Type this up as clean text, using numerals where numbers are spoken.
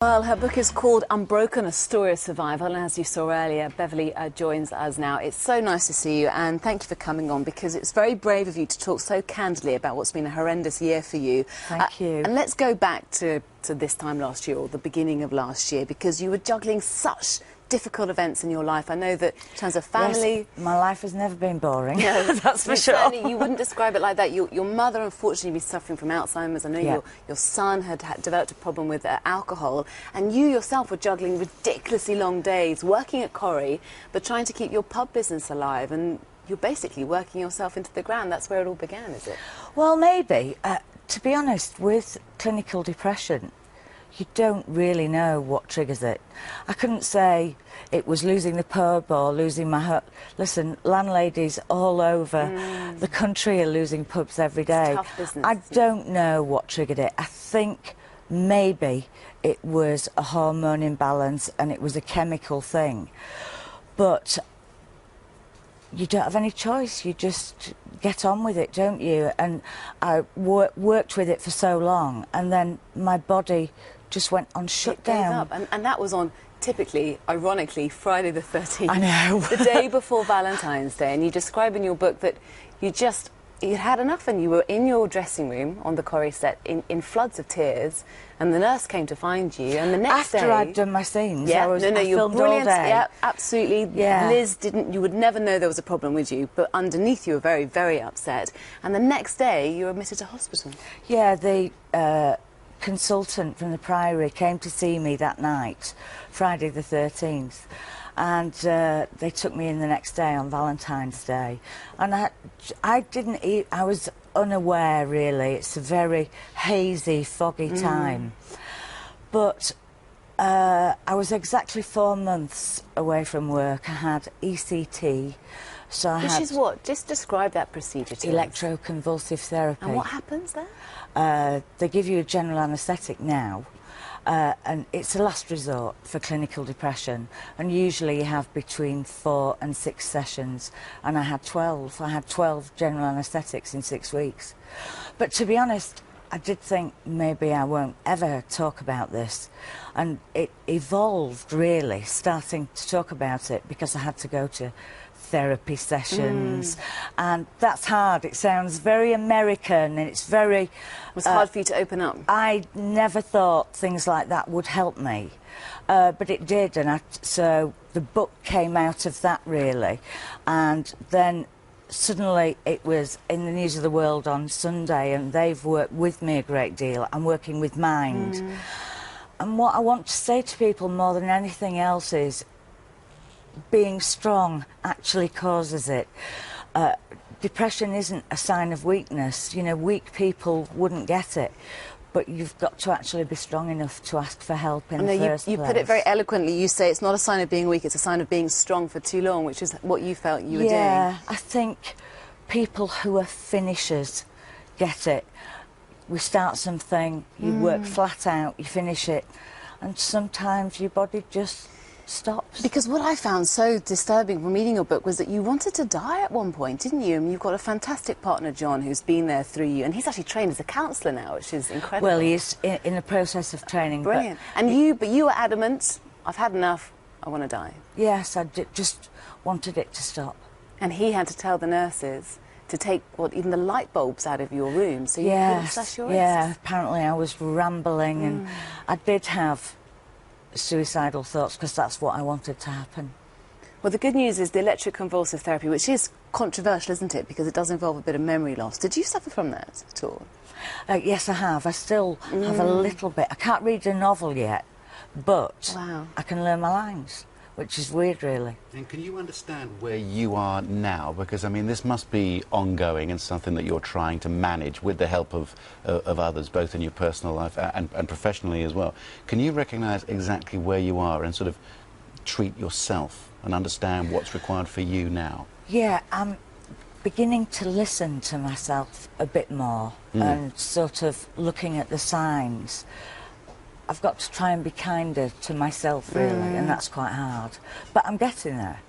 Well, her book is called Unbroken, A Story of Survival, and as you saw earlier, Beverley joins us now. It's so nice to see you, and thank you for coming on, because it's very brave of you to talk so candidly about what's been a horrendous year for you. Thank you. And let's go back to this time last year, or the beginning of last year, because you were juggling such difficult events in your life. I know that in terms of family... Yes, my life has never been boring. No, that's for sure. Certainly, you wouldn't describe it like that. Your mother, unfortunately, was suffering from Alzheimer's. I know your son had developed a problem with alcohol, and you yourself were juggling ridiculously long days, working at Corrie, but trying to keep your pub business alive, and you're basically working yourself into the ground. That's where it all began, is it? Well, maybe. To be honest, with clinical depression, you don't really know what triggers it. I couldn't say it was losing the pub or losing my hut. Listen, landladies all over the country are losing pubs every day. It's tough business. I don't know what triggered it. I think maybe it was a hormone imbalance and it was a chemical thing. But you don't have any choice. You just get on with it, don't you? And I worked with it for so long, and then my body just went on shutdown. And that was on, typically, ironically, Friday the 13th. I know. The day before Valentine's Day. And you describe in your book that you'd had enough, and you were in your dressing room on the Corrie set in floods of tears, and the nurse came to find you, and the next day... After I'd done my scenes, yeah, I you're filmed brilliant. all day. Yeah, absolutely. Yeah. Liz you would never know there was a problem with you, but underneath you were very, very upset. And the next day, you were admitted to hospital. Yeah, the consultant from the Priory came to see me that night, Friday the 13th. And they took me in the next day on Valentine's Day. And I didn't eat, I was unaware really. It's a very hazy, foggy time. But I was exactly 4 months away from work. I had ECT. So I Which is what? Just describe that procedure to us. Electroconvulsive therapy. And what happens there? They give you a general anaesthetic now. And it's a last resort for clinical depression, and usually you have between 4 and 6 sessions, and I had 12. I had 12 general anaesthetics in 6 weeks. But to be honest, I did think maybe I won't ever talk about this, and it evolved really, starting to talk about it, because I had to go to therapy sessions, and that's hard. It sounds very American, and it's very... It was hard for you to open up. I never thought things like that would help me, but it did, and so the book came out of that really, and then suddenly it was in the News of the World on Sunday, and they've worked with me a great deal. I'm working with Mind, and what I want to say to people more than anything else is being strong actually causes it. Depression isn't a sign of weakness. You know, weak people wouldn't get it, but you've got to actually be strong enough to ask for help in the first place. You put it very eloquently. You say it's not a sign of being weak, it's a sign of being strong for too long, which is what you felt you were doing. Yeah, I think people who are finishers get it. We start something, you work flat out, you finish it, and sometimes your body just stops. Because what I found so disturbing from reading your book was that you wanted to die at one point, didn't you? And you've got a fantastic partner, John, who's been there through you, and he's actually trained as a counsellor now, which is incredible. Well, he's in the process of training. Brilliant. But you were adamant, I've had enough, I want to die. Yes, I just wanted it to stop. And he had to tell the nurses to take, even the light bulbs out of your room, so you couldn't slash your wrists. Yeah, apparently I was rambling, and I did have suicidal thoughts, because that's what I wanted to happen. Well, the good news is the electroconvulsive therapy, which is controversial, isn't it, because it does involve a bit of memory loss. Did you suffer from that at all? Yes, I have. I still have a little bit. I can't read a novel yet, but I can learn my lines, which is weird, really. And can you understand where you are now? Because, I mean, this must be ongoing and something that you're trying to manage with the help of others, both in your personal life and professionally as well. Can you recognise exactly where you are and sort of treat yourself and understand what's required for you now? Yeah, I'm beginning to listen to myself a bit more and sort of looking at the signs. I've got to try and be kinder to myself, really, and that's quite hard. But I'm getting there.